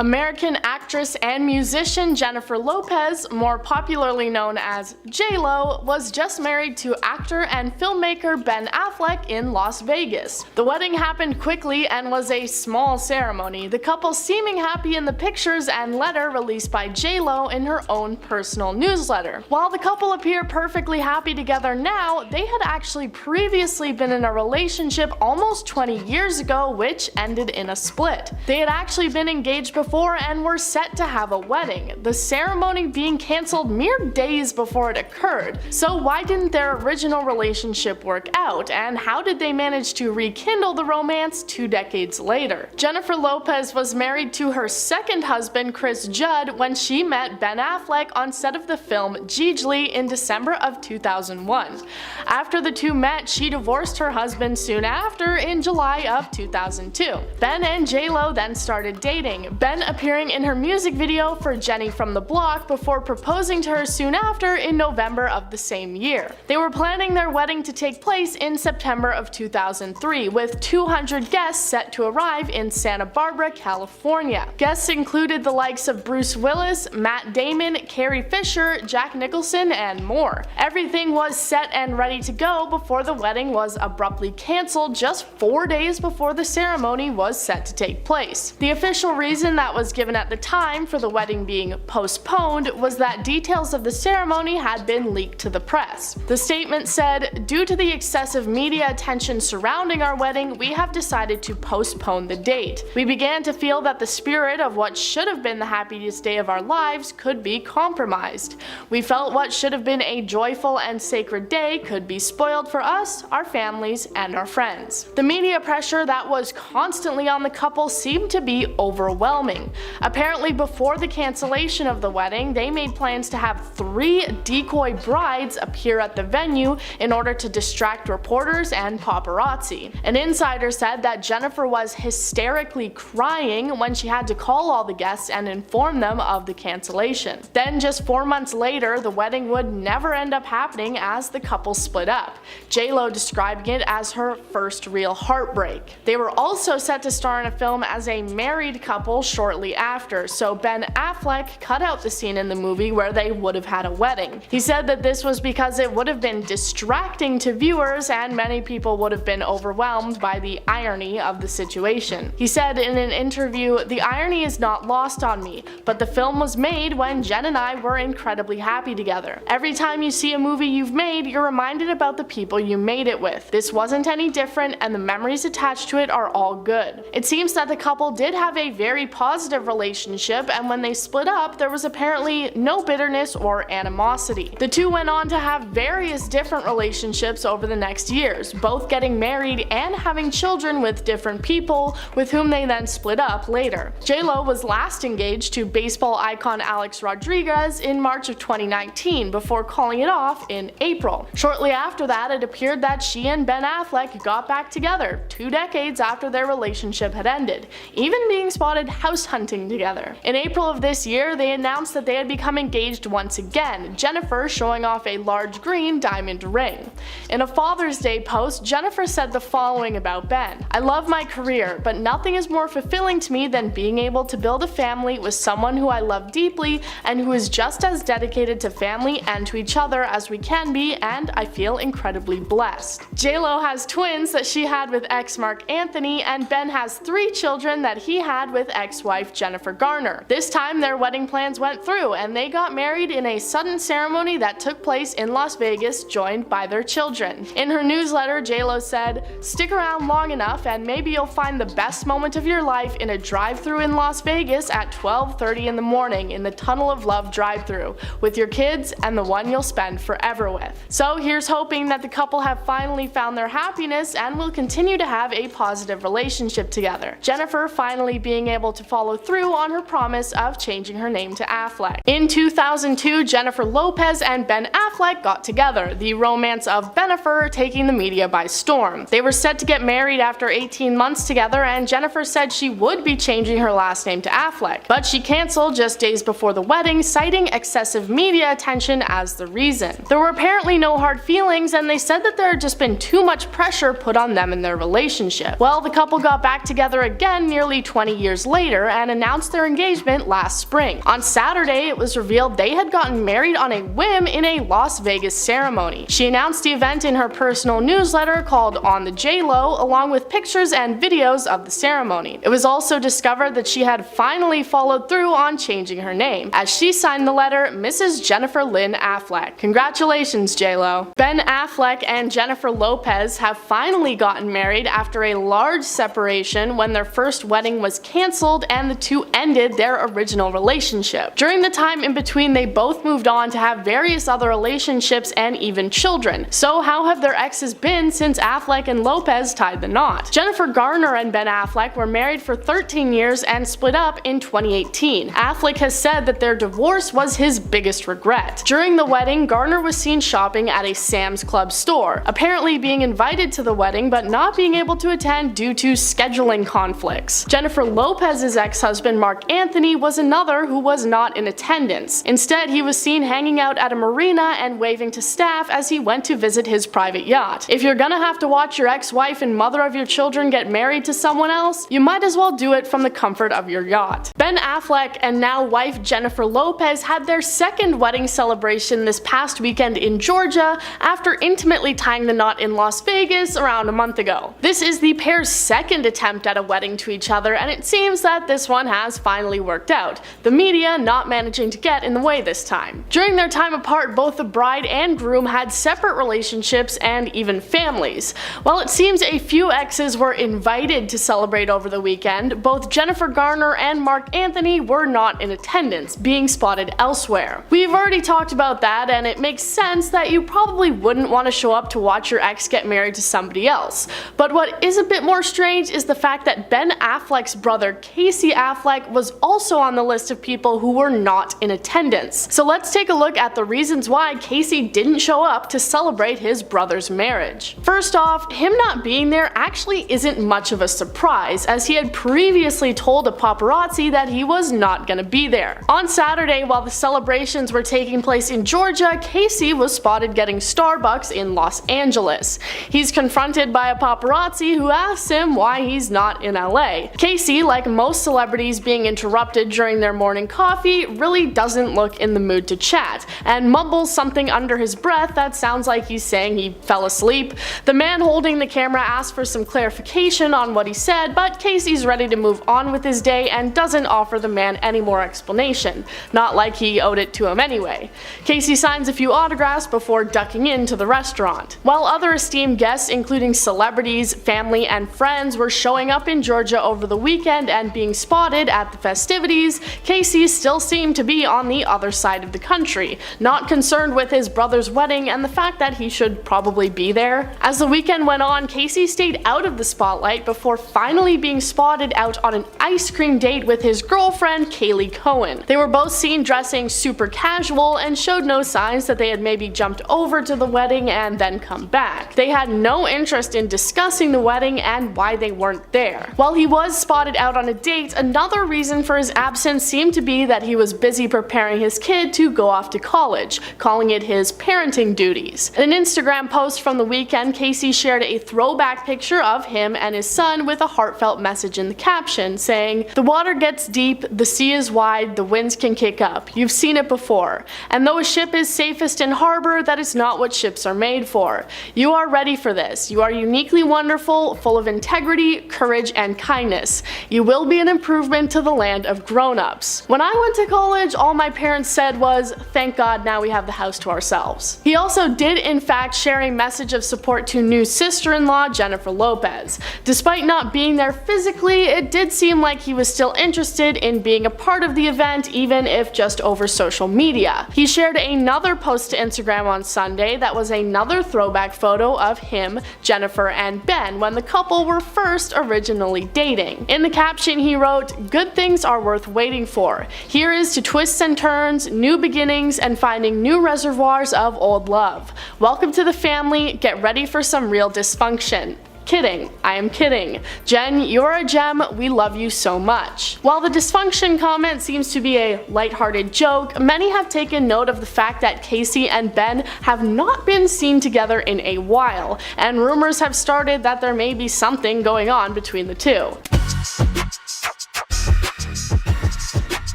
American actress and musician Jennifer Lopez, more popularly known as J-Lo, was just married to actor and filmmaker Ben Affleck in Las Vegas. The wedding happened quickly and was a small ceremony, the couple seeming happy in the pictures and letter released by J-Lo in her own personal newsletter. While the couple appear perfectly happy together now, they had actually previously been in a relationship almost 20 years ago, which ended in a split. They had actually been engaged before and were set to have a wedding, the ceremony being cancelled mere days before it occurred. So why didn't their original relationship work out, and how did they manage to rekindle the romance 2 decades later? Jennifer Lopez was married to her second husband, Chris Judd, when she met Ben Affleck on set of the film Gigli in December of 2001. After the two met, she divorced her husband soon after in July of 2002. Ben and J-Lo then started dating, Ben appearing in her music video for Jenny from the Block before proposing to her soon after in November of the same year. They were planning their wedding to take place in September of 2003, with 200 guests set to arrive in Santa Barbara, California. Guests included the likes of Bruce Willis, Matt Damon, Carrie Fisher, Jack Nicholson, and more. Everything was set and ready to go before the wedding was abruptly cancelled just 4 days before the ceremony was set to take place. The official reason that was given at the time for the wedding being postponed was that details of the ceremony had been leaked to the press. The statement said, "Due to the excessive media attention surrounding our wedding, we have decided to postpone the date. We began to feel that the spirit of what should have been the happiest day of our lives could be compromised. We felt what should have been a joyful and sacred day could be spoiled for us, our families, and our friends." The media pressure that was constantly on the couple seemed to be overwhelming. Apparently, before the cancellation of the wedding, they made plans to have 3 decoy brides appear at the venue in order to distract reporters and paparazzi. An insider said that Jennifer was hysterically crying when she had to call all the guests and inform them of the cancellation. Then, just 4 months later, the wedding would never end up happening as the couple split up, J-Lo describing it as her first real heartbreak. They were also set to star in a film as a married couple shortly after, so Ben Affleck cut out the scene in the movie where they would have had a wedding. He said that this was because it would have been distracting to viewers and many people would have been overwhelmed by the irony of the situation. He said in an interview, "The irony is not lost on me, but the film was made when Jen and I were incredibly happy together. Every time you see a movie you've made, you're reminded about the people you made it with. This wasn't any different, and the memories attached to it are all good." It seems that the couple did have a very positive relationship, and when they split up, there was apparently no bitterness or animosity. The two went on to have various different relationships over the next years, both getting married and having children with different people, with whom they then split up later. J-Lo was last engaged to baseball icon Alex Rodriguez in March of 2019 before calling it off in April. Shortly after that, it appeared that she and Ben Affleck got back together 2 decades after their relationship had ended, even being spotted house hunting together. In April of this year, they announced that they had become engaged once again, Jennifer showing off a large green diamond ring. In a Father's Day post, Jennifer said the following about Ben: "I love my career, but nothing is more fulfilling to me than being able to build a family with someone who I love deeply and who is just as dedicated to family and to each other as we can be, and I feel incredibly blessed." J-Lo has twins that she had with ex Mark Anthony, and Ben has 3 children that he had with ex-wife Jennifer Garner. This time their wedding plans went through and they got married in a sudden ceremony that took place in Las Vegas, joined by their children. In her newsletter, J-Lo said, "Stick around long enough and maybe you'll find the best moment of your life in a drive-thru in Las Vegas at 12:30 in the morning in the Tunnel of Love drive-thru with your kids and the one you'll spend forever with." So here's hoping that the couple have finally found their happiness and will continue to have a positive relationship together. Jennifer finally being able to follow through on her promise of changing her name to Affleck. In 2002, Jennifer Lopez and Ben Affleck got together, the romance of Bennifer taking the media by storm. They were set to get married after 18 months together, and Jennifer said she would be changing her last name to Affleck, but she canceled just days before the wedding, citing excessive media attention as the reason. There were apparently no hard feelings, and they said that there had just been too much pressure put on them in their relationship. Well, the couple got back together again nearly 20 years later, and announced their engagement last spring. On Saturday, it was revealed they had gotten married on a whim in a Las Vegas ceremony. She announced the event in her personal newsletter called On the J-Lo, along with pictures and videos of the ceremony. It was also discovered that she had finally followed through on changing her name, as she signed the letter Mrs. Jennifer Lynn Affleck. Congratulations, J-Lo. Ben Affleck and Jennifer Lopez have finally gotten married after a large separation when their first wedding was cancelled and the two ended their original relationship. During the time in between, they both moved on to have various other relationships and even children. So how have their exes been since Affleck and Lopez tied the knot? Jennifer Garner and Ben Affleck were married for 13 years and split up in 2018. Affleck has said that their divorce was his biggest regret. During the wedding, Garner was seen shopping at a Sam's Club store, apparently being invited to the wedding but not being able to attend due to scheduling conflicts. Jennifer Lopez's ex-husband Mark Anthony was another who was not in attendance. Instead, he was seen hanging out at a marina and waving to staff as he went to visit his private yacht. If you're gonna have to watch your ex-wife and mother of your children get married to someone else, you might as well do it from the comfort of your yacht. Ben Affleck and now wife Jennifer Lopez had their second wedding celebration this past weekend in Georgia after intimately tying the knot in Las Vegas around a month ago. This is the pair's second attempt at a wedding to each other, and it seems that this one has finally worked out, the media not managing to get in the way this time. During their time apart, both the bride and groom had separate relationships and even families. While it seems a few exes were invited to celebrate over the weekend, both Jennifer Garner and Mark Anthony were not in attendance, being spotted elsewhere. We've already talked about that, and it makes sense that you probably wouldn't want to show up to watch your ex get married to somebody else. But what is a bit more strange is the fact that Ben Affleck's brother Casey Affleck was also on the list of people who were not in attendance. So let's take a look at the reasons why Casey didn't show up to celebrate his brother's marriage. First off, him not being there actually isn't much of a surprise, as he had previously told a paparazzi that he was not gonna be there. On Saturday, while the celebrations were taking place in Georgia, Casey was spotted getting Starbucks in Los Angeles. He's confronted by a paparazzi who asks him why he's not in LA. Casey, like most celebrities being interrupted during their morning coffee, really doesn't look in the mood to chat, and mumbles something under his breath that sounds like he's saying he fell asleep. The man holding the camera asks for some clarification on what he said, but Casey's ready to move on with his day and doesn't offer the man any more explanation, not like he owed it to him anyway. Casey signs a few autographs before ducking into the restaurant. While other esteemed guests, including celebrities, family, and friends, were showing up in Georgia over the weekend and being spotted at the festivities, Casey still seemed to be on the other side of the country, not concerned with his brother's wedding and the fact that he should probably be there. As the weekend went on, Casey stayed out of the spotlight before finally being spotted out on an ice cream date with his girlfriend Kaylee Cohen. They were both seen dressing super casual and showed no signs that they had maybe jumped over to the wedding and then come back. They had no interest in discussing the wedding and why they weren't there. While he was spotted out on a date, another reason for his absence seemed to be that he was busy preparing his kid to go off to college, calling it his parenting duties. In an Instagram post from the weekend, Casey shared a throwback picture of him and his son with a heartfelt message in the caption saying, "The water gets deep, the sea is wide, the winds can kick up. You've seen it before. And though a ship is safest in harbor, that is not what ships are made for. You are ready for this. You are uniquely wonderful, full of integrity, courage, and kindness. You will be an improvement to the land of grown-ups. When I went to college, all my parents said was, thank God now we have the house to ourselves." He also did in fact share a message of support to new sister-in-law Jennifer Lopez. Despite not being there physically, it did seem like he was still interested in being a part of the event, even if just over social media. He shared another post to Instagram on Sunday that was another throwback photo of him, Jennifer, and Ben when the couple were first originally dating. In the caption he wrote, "Good things are worth waiting for. Here is to twists and turns, new beginnings, and finding new reservoirs of old love. Welcome to the family, get ready for some real dysfunction. Kidding. I am kidding. Jen, you're a gem. We love you so much." While the dysfunction comment seems to be a lighthearted joke, many have taken note of the fact that Casey and Ben have not been seen together in a while, and rumors have started that there may be something going on between the two.